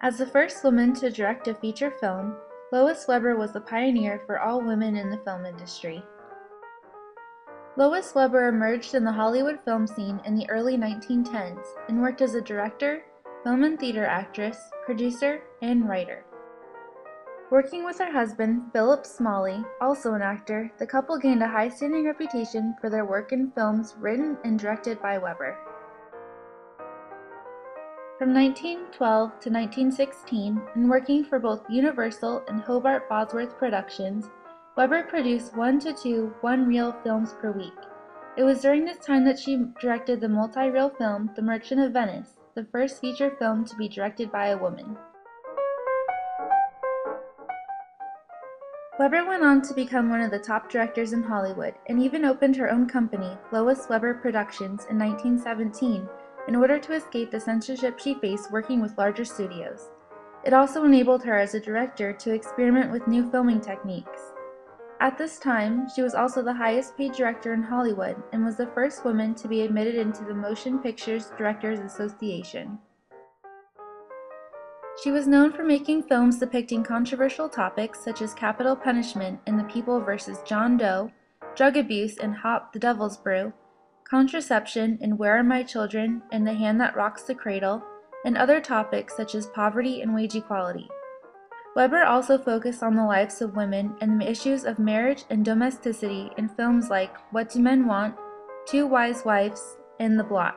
As the first woman to direct a feature film, Lois Weber was a pioneer for all women in the film industry. Lois Weber emerged in the Hollywood film scene in the early 1910s and worked as a director, film and theater actress, producer, and writer. Working with her husband, Philip Smalley, also an actor, the couple gained a high-standing reputation for their work in films written and directed by Weber. From 1912 to 1916, and working for both Universal and Hobart Bosworth Productions, Weber produced 1 to 2 one-reel films per week. It was during this time that she directed the multi-reel film The Merchant of Venice, the first feature film to be directed by a woman. Weber went on to become one of the top directors in Hollywood and even opened her own company, Lois Weber Productions, in 1917 in order to escape the censorship she faced working with larger studios. It also enabled her as a director to experiment with new filming techniques. At this time, she was also the highest paid director in Hollywood and was the first woman to be admitted into the Motion Pictures Directors Association. She was known for making films depicting controversial topics such as capital punishment in The People vs. John Doe, drug abuse in Hop the Devil's Brew, contraception in Where Are My Children and The Hand That Rocks the Cradle, and other topics such as poverty and wage equality. Weber also focused on the lives of women and the issues of marriage and domesticity in films like What Do Men Want?, Two Wise Wives, and The Blot.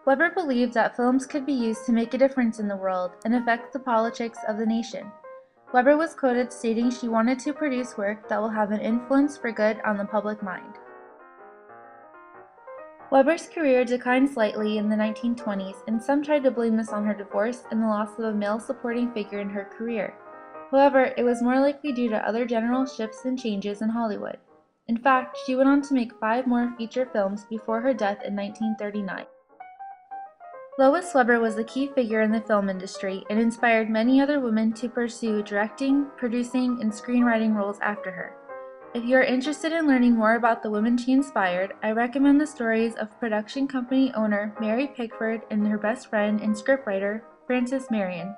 Weber believed that films could be used to make a difference in the world and affect the politics of the nation. Weber was quoted stating she wanted to produce work that will have an influence for good on the public mind. Weber's career declined slightly in the 1920s, and some tried to blame this on her divorce and the loss of a male supporting figure in her career. However, it was more likely due to other general shifts and changes in Hollywood. In fact, she went on to make 5 more feature films before her death in 1939. Lois Weber was a key figure in the film industry and inspired many other women to pursue directing, producing, and screenwriting roles after her. If you are interested in learning more about the women she inspired, I recommend the stories of production company owner Mary Pickford and her best friend and scriptwriter, Frances Marion.